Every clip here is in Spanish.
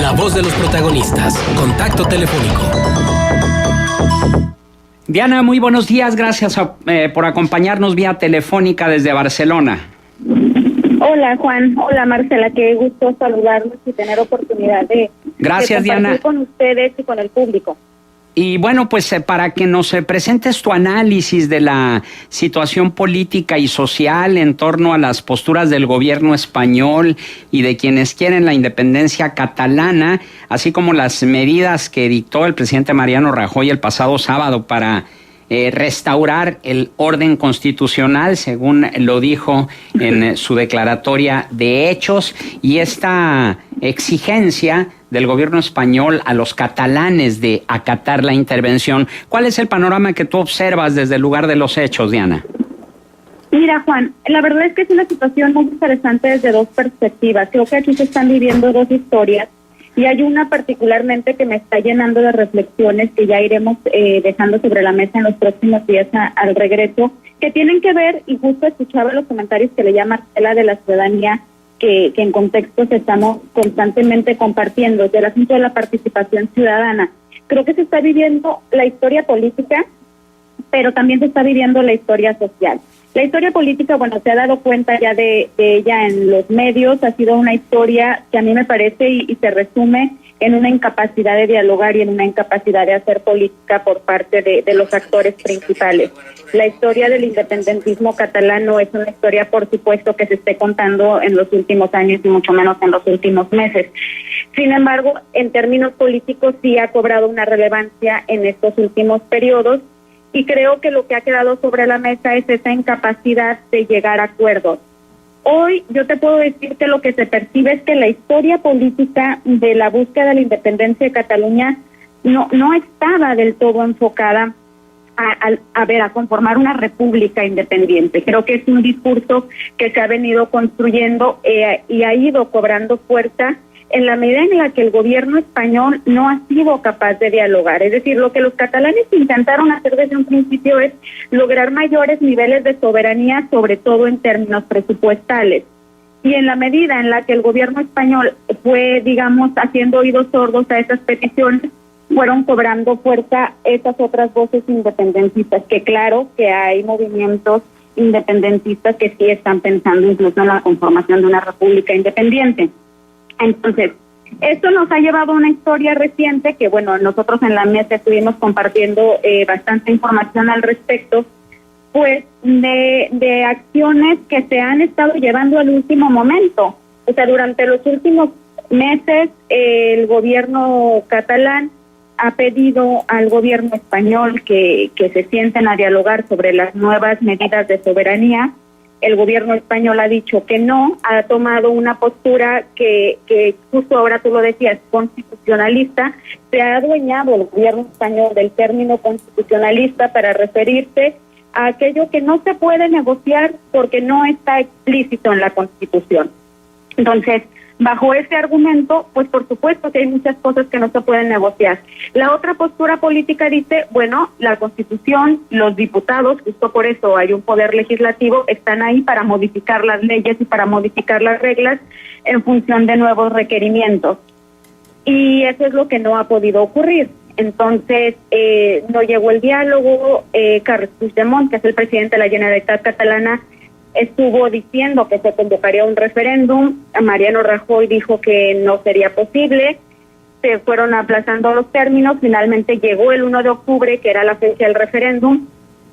La voz de los protagonistas. Contacto telefónico. Diana, muy buenos días. Gracias por acompañarnos vía telefónica desde Barcelona. Hola, Juan. Hola, Marcela. Qué gusto saludarlos y tener oportunidad de Gracias, compartir Diana. con ustedes y con el público. Y bueno, pues para que nos presentes tu análisis de la situación política y social en torno a las posturas del gobierno español y de quienes quieren la independencia catalana, así como las medidas que dictó el presidente Mariano Rajoy el pasado sábado para restaurar el orden constitucional, según lo dijo en su declaratoria de hechos, y esta exigencia del gobierno español a los catalanes de acatar la intervención. ¿Cuál es el panorama que tú observas desde el lugar de los hechos, Diana? Mira, Juan, la verdad es que es una situación muy interesante desde dos perspectivas. Creo que aquí se están viviendo dos historias y hay una particularmente que me está llenando de reflexiones que ya iremos dejando sobre la mesa en los próximos días al regreso, que tienen que ver, y justo escuchaba los comentarios que le llama Marcela de la ciudadanía, que en contextos estamos constantemente compartiendo, del asunto de la participación ciudadana. Creo que se está viviendo la historia política, pero también se está viviendo la historia social. La historia política, bueno, se ha dado cuenta ya de ella en los medios, ha sido una historia que a mí me parece y se resume en una incapacidad de dialogar y en una incapacidad de hacer política por parte de los actores principales. La historia del independentismo catalán no es una historia, por supuesto, que se esté contando en los últimos años y mucho menos en los últimos meses. Sin embargo, en términos políticos sí ha cobrado una relevancia en estos últimos periodos y creo que lo que ha quedado sobre la mesa es esa incapacidad de llegar a acuerdos. Hoy yo te puedo decir que lo que se percibe es que la historia política de la búsqueda de la independencia de Cataluña no estaba del todo enfocada a conformar una república independiente. Creo que es un discurso que se ha venido construyendo y ha ido cobrando fuerza en la medida en la que el gobierno español no ha sido capaz de dialogar. Es decir, lo que los catalanes intentaron hacer desde un principio es lograr mayores niveles de soberanía, sobre todo en términos presupuestales. Y en la medida en la que el gobierno español fue, digamos, haciendo oídos sordos a esas peticiones, fueron cobrando fuerza esas otras voces independentistas, que claro que hay movimientos independentistas que sí están pensando incluso en la conformación de una república independiente. Entonces, esto nos ha llevado a una historia reciente que, bueno, nosotros en la mesa estuvimos compartiendo bastante información al respecto, pues de acciones que se han estado llevando al último momento. O sea, durante los últimos meses el gobierno catalán ha pedido al gobierno español que se sienten a dialogar sobre las nuevas medidas de soberanía. El gobierno español ha dicho que no, ha tomado una postura que justo ahora tú lo decías, constitucionalista. Se ha adueñado el gobierno español del término constitucionalista para referirse a aquello que no se puede negociar porque no está explícito en la Constitución. Entonces, bajo ese argumento, pues por supuesto que hay muchas cosas que no se pueden negociar. La otra postura política dice, bueno, la Constitución, los diputados, justo por eso hay un poder legislativo, están ahí para modificar las leyes y para modificar las reglas en función de nuevos requerimientos. Y eso es lo que no ha podido ocurrir. Entonces, no llegó el diálogo. Carles Puigdemont, que es el presidente de la Generalitat catalana, estuvo diciendo que se convocaría un referéndum. Mariano Rajoy dijo que no sería posible. Se fueron aplazando los términos. Finalmente llegó el 1 de octubre, que era la fecha del referéndum.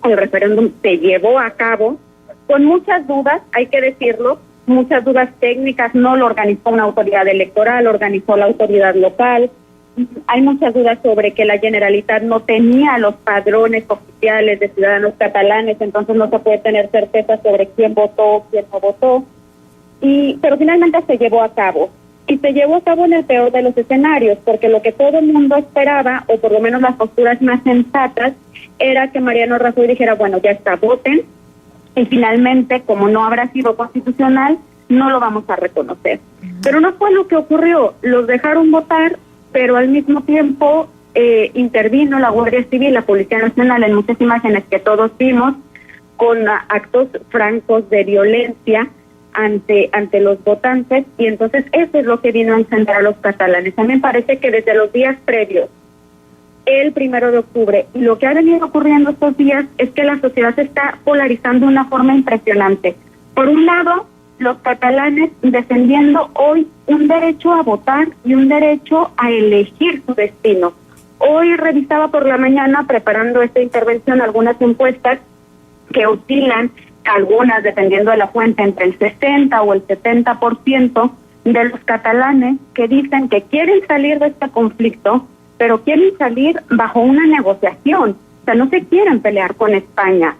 El referéndum se llevó a cabo con muchas dudas, hay que decirlo, muchas dudas técnicas. No lo organizó una autoridad electoral, lo organizó la autoridad local. Hay muchas dudas sobre que la Generalitat no tenía los padrones oficiales de ciudadanos catalanes, entonces no se puede tener certeza sobre quién votó, quién no votó. Pero finalmente se llevó a cabo. Y se llevó a cabo en el peor de los escenarios, porque lo que todo el mundo esperaba, o por lo menos las posturas más sensatas, era que Mariano Rajoy dijera, bueno, ya está, voten, y finalmente, como no habrá sido constitucional, no lo vamos a reconocer. Pero no fue lo que ocurrió, los dejaron votar, pero al mismo tiempo intervino la Guardia Civil, la Policía Nacional, en muchas imágenes que todos vimos, con actos francos de violencia, ante los votantes, y entonces eso es lo que vino a encender a los catalanes. A mí me parece que desde los días previos, el 1 de octubre, y lo que ha venido ocurriendo estos días es que la sociedad se está polarizando de una forma impresionante. Por un lado, los catalanes defendiendo hoy un derecho a votar y un derecho a elegir su destino. Hoy revisaba por la mañana, preparando esta intervención, algunas encuestas que oscilan, algunas dependiendo de la fuente, entre el 60 o el 70% de los catalanes que dicen que quieren salir de este conflicto, pero quieren salir bajo una negociación. O sea, no se quieren pelear con España.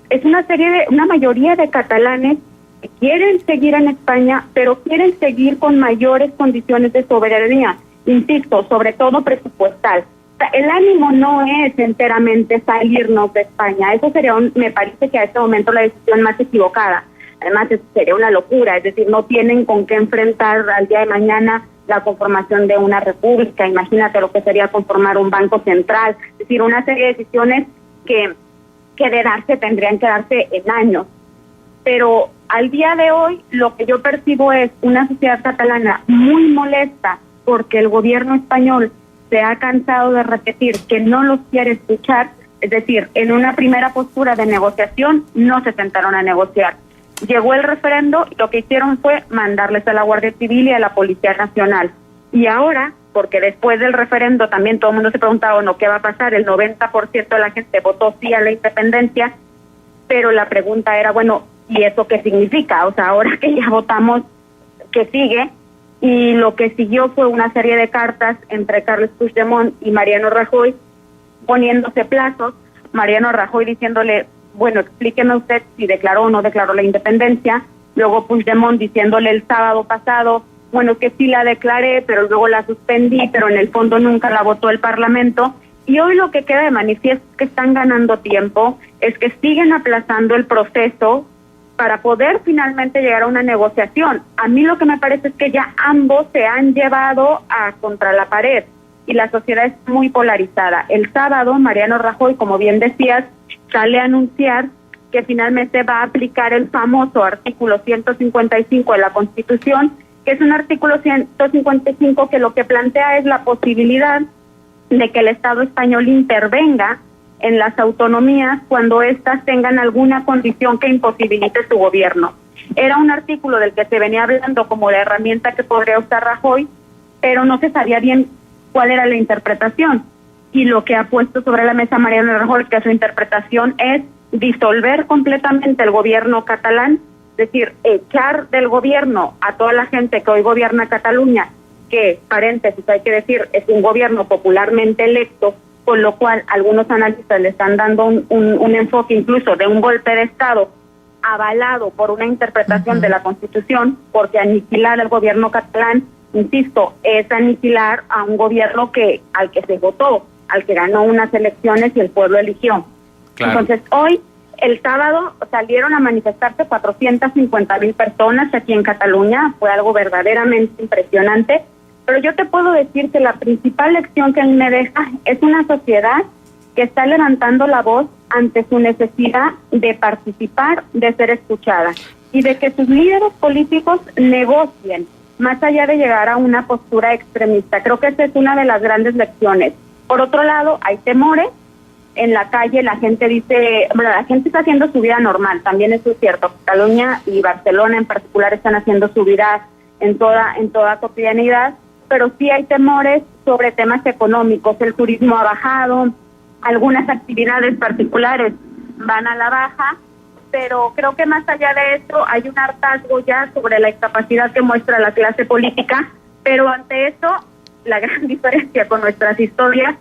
Es una mayoría de catalanes que quieren seguir en España, pero quieren seguir con mayores condiciones de soberanía. Insisto, sobre todo presupuestal. O sea, el ánimo no es enteramente salirnos de España. Eso sería, me parece que a este momento la decisión más equivocada. Además, sería una locura. Es decir, no tienen con qué enfrentar al día de mañana la conformación de una república. Imagínate lo que sería conformar un banco central. Es decir, una serie de decisiones que de darse tendrían que darse en años. Pero al día de hoy lo que yo percibo es una sociedad catalana muy molesta porque el gobierno español se ha cansado de repetir que no los quiere escuchar. Es decir, en una primera postura de negociación no se sentaron a negociar. Llegó el referendo y lo que hicieron fue mandarles a la Guardia Civil y a la Policía Nacional. Y ahora, porque después del referendo también todo el mundo se preguntaba, bueno, ¿qué va a pasar? El 90% de la gente votó sí a la independencia, pero la pregunta era, bueno, ¿y eso qué significa? O sea, ahora que ya votamos, ¿qué sigue? Y lo que siguió fue una serie de cartas entre Carles Puigdemont y Mariano Rajoy, poniéndose plazos, Mariano Rajoy diciéndole, bueno, explíqueme usted si declaró o no declaró la independencia, luego Puigdemont diciéndole el sábado pasado, bueno, que sí la declaré, pero luego la suspendí, pero en el fondo nunca la votó el Parlamento. Y hoy lo que queda de manifiesto es que están ganando tiempo, es que siguen aplazando el proceso para poder finalmente llegar a una negociación. A mí lo que me parece es que ya ambos se han llevado contra la pared y la sociedad es muy polarizada. El sábado, Mariano Rajoy, como bien decías, sale a anunciar que finalmente va a aplicar el famoso artículo 155 de la Constitución, que es un artículo 155 que lo que plantea es la posibilidad de que el Estado español intervenga en las autonomías cuando éstas tengan alguna condición que imposibilite su gobierno. Era un artículo del que se venía hablando como la herramienta que podría usar Rajoy, pero no se sabía bien cuál era la interpretación. Y lo que ha puesto sobre la mesa Mariano Rajoy, que su interpretación es disolver completamente el gobierno catalán, es decir, echar del gobierno a toda la gente que hoy gobierna Cataluña, que, paréntesis, hay que decir, es un gobierno popularmente electo, con lo cual algunos analistas le están dando un enfoque incluso de un golpe de Estado avalado por una interpretación de la Constitución, porque aniquilar al gobierno catalán, insisto, es aniquilar a un gobierno al que se votó, al que ganó unas elecciones y el pueblo eligió. Claro. Entonces, hoy, el sábado, salieron a manifestarse 450,000 personas aquí en Cataluña, fue algo verdaderamente impresionante. Pero yo te puedo decir que la principal lección que a mí me deja es una sociedad que está levantando la voz ante su necesidad de participar, de ser escuchada y de que sus líderes políticos negocien más allá de llegar a una postura extremista. Creo que esa es una de las grandes lecciones. Por otro lado, hay temores. En la calle la gente dice, bueno, la gente está haciendo su vida normal, también eso es cierto. Cataluña y Barcelona en particular están haciendo su vida en toda cotidianidad, pero sí hay temores sobre temas económicos. El turismo ha bajado, algunas actividades particulares van a la baja, pero creo que más allá de eso hay un hartazgo ya sobre la incapacidad que muestra la clase política, pero ante eso la gran diferencia con nuestras historias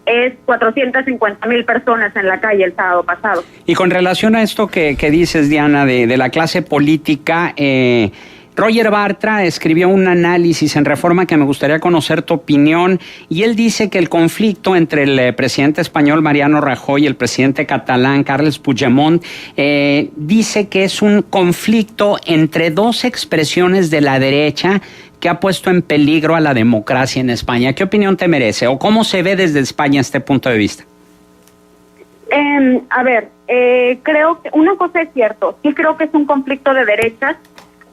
es 450,000 personas en la calle el sábado pasado. Y con relación a esto que dices, Diana, de la clase política, Roger Bartra escribió un análisis en Reforma que me gustaría conocer tu opinión, y él dice que el conflicto entre el presidente español Mariano Rajoy y el presidente catalán Carles Puigdemont dice que es un conflicto entre dos expresiones de la derecha que ha puesto en peligro a la democracia en España. ¿Qué opinión te merece o cómo se ve desde España este punto de vista? Creo que una cosa es cierto, sí creo que es un conflicto de derechas.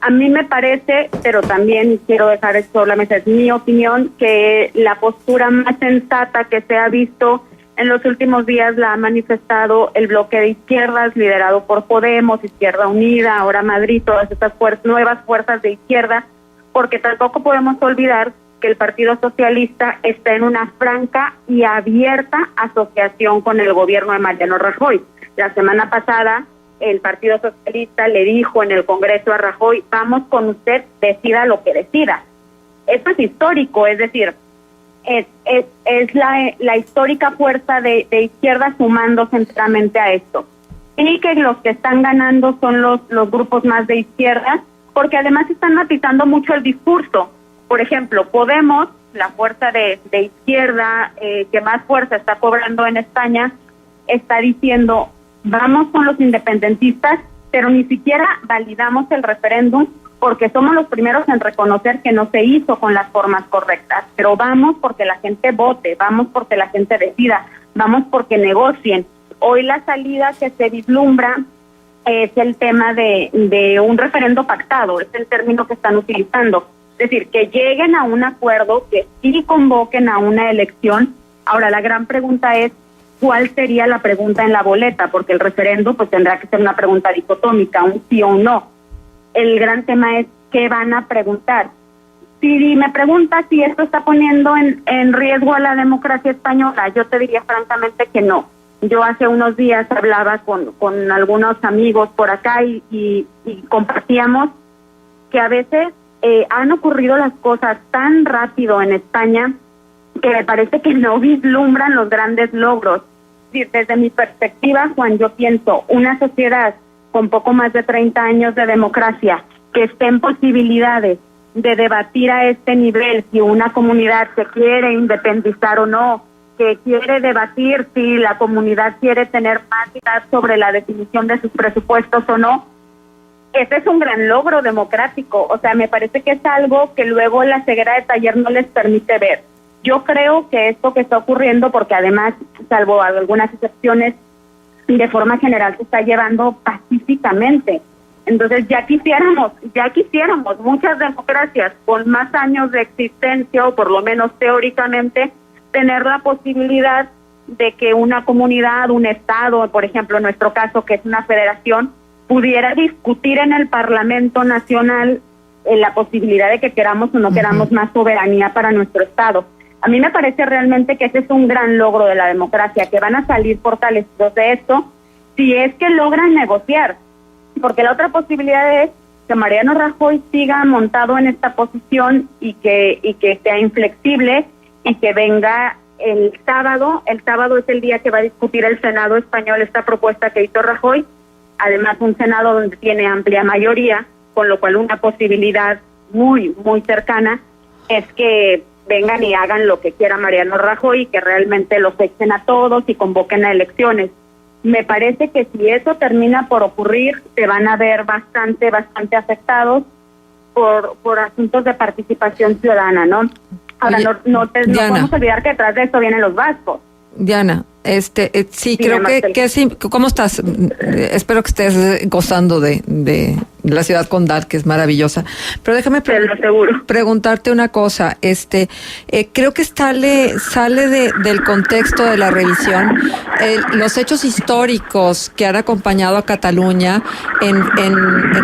A mí me parece, pero también quiero dejar esto sobre la mesa, es mi opinión, que la postura más sensata que se ha visto en los últimos días la ha manifestado el bloque de izquierdas liderado por Podemos, Izquierda Unida, ahora Madrid, todas estas nuevas fuerzas de izquierda, porque tampoco podemos olvidar que el Partido Socialista está en una franca y abierta asociación con el gobierno de Mariano Rajoy. La semana pasada el Partido Socialista le dijo en el Congreso a Rajoy, vamos con usted, decida lo que decida. Esto es histórico, es decir, es la histórica fuerza de izquierda sumándose enteramente a esto. Y que los que están ganando son los grupos más de izquierda, porque además están matizando mucho el discurso. Por ejemplo, Podemos, la fuerza de izquierda que más fuerza está cobrando en España, está diciendo, vamos con los independentistas, pero ni siquiera validamos el referéndum porque somos los primeros en reconocer que no se hizo con las formas correctas, pero vamos porque la gente vote, vamos porque la gente decida, vamos porque negocien. Hoy la salida que se vislumbra es el tema de un referendo pactado, es el término que están utilizando. Es decir, que lleguen a un acuerdo, que sí convoquen a una elección. Ahora, la gran pregunta es, ¿cuál sería la pregunta en la boleta? Porque el referendo pues tendrá que ser una pregunta dicotómica, un sí o un no. El gran tema es, ¿qué van a preguntar? Si me preguntas si esto está poniendo en riesgo a la democracia española, yo te diría francamente que no. Yo hace unos días hablaba con algunos amigos por acá y compartíamos que a veces han ocurrido las cosas tan rápido en España que me parece que no vislumbran los grandes logros. Desde mi perspectiva, Juan, yo pienso, una sociedad con poco más de 30 años de democracia, que esté en posibilidades de debatir a este nivel si una comunidad se quiere independizar o no, que quiere debatir si la comunidad quiere tener más idea sobre la definición de sus presupuestos o no, ese es un gran logro democrático. O sea, me parece que es algo que luego la ceguera de taller no les permite ver. Yo creo que esto que está ocurriendo, porque además, salvo algunas excepciones, de forma general se está llevando pacíficamente. Entonces ya quisiéramos muchas democracias con más años de existencia, o por lo menos teóricamente, tener la posibilidad de que una comunidad, un estado, por ejemplo en nuestro caso que es una federación, pudiera discutir en el Parlamento Nacional la posibilidad de que queramos o no queramos más soberanía para nuestro estado. A mí me parece realmente que ese es un gran logro de la democracia, que van a salir fortalecidos de esto si es que logran negociar, porque la otra posibilidad es que Mariano Rajoy siga montado en esta posición y que sea inflexible y que venga el sábado es el día que va a discutir el Senado español esta propuesta que hizo Rajoy, además un Senado donde tiene amplia mayoría, con lo cual una posibilidad muy, muy cercana es que vengan y hagan lo que quiera Mariano Rajoy y que realmente los echen a todos y convoquen a elecciones. Me parece que si eso termina por ocurrir, se van a ver bastante afectados por asuntos de participación ciudadana, ¿no? Ahora, oye, no podemos olvidar que detrás de esto vienen los vascos. Diana, sí, creo que sí. ¿Cómo estás? Espero que estés gozando de la ciudad condal, que es maravillosa. Pero déjame preguntarte una cosa. Creo que sale del contexto de la revisión los hechos históricos que han acompañado a Cataluña en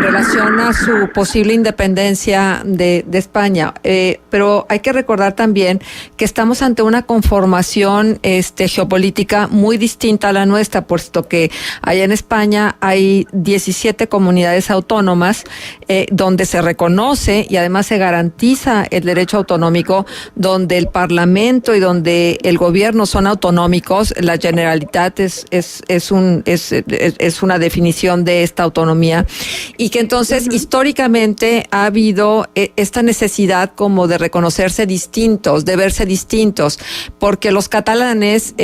relación a su posible independencia de España. Pero hay que recordar también que estamos ante una conformación geopolítica muy distinta a la nuestra, puesto que allá en España hay 17 comunidades autónomas donde se reconoce y además se garantiza el derecho autonómico, donde el Parlamento y donde el gobierno son autonómicos. La Generalitat es una definición de esta autonomía, y que entonces históricamente ha habido esta necesidad como de reconocerse distintos, de verse distintos, porque los catalanes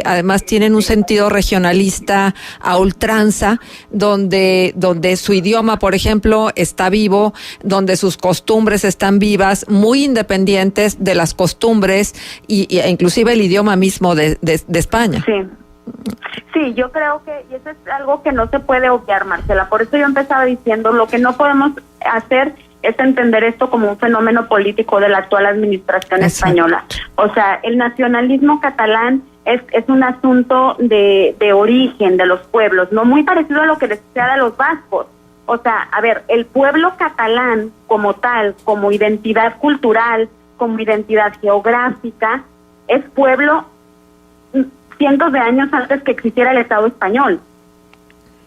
además tienen un sentido regionalista a ultranza, donde su idioma, por ejemplo, está vivo, donde sus costumbres están vivas, muy independientes de las costumbres e inclusive el idioma mismo de España. Sí. Sí, yo creo que, y eso es algo que no se puede obviar, Marcela, por eso yo empezaba diciendo, lo que no podemos hacer es entender esto como un fenómeno político de la actual administración española. O sea, el nacionalismo catalán es un asunto de origen de los pueblos, no muy parecido a lo que les sucede a los vascos. O sea, a ver, el pueblo catalán como tal, como identidad cultural, como identidad geográfica, es pueblo cientos de años antes que existiera el Estado español.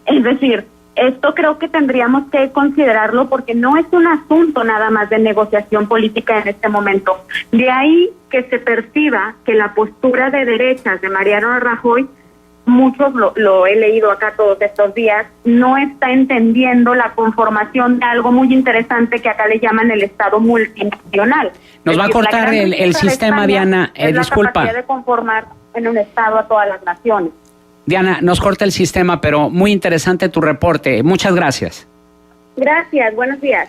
Es decir, esto creo que tendríamos que considerarlo porque no es un asunto nada más de negociación política en este momento. De ahí que se perciba que la postura de derechas de Mariano Rajoy, muchos lo he leído acá todos estos días, no está entendiendo la conformación de algo muy interesante que acá le llaman el Estado multinacional. Nos va a cortar el sistema, España, Diana. Disculpa. La capacidad de conformar en un Estado a todas las naciones. Diana, nos corta el sistema, pero muy interesante tu reporte. Muchas gracias. Gracias, buenos días.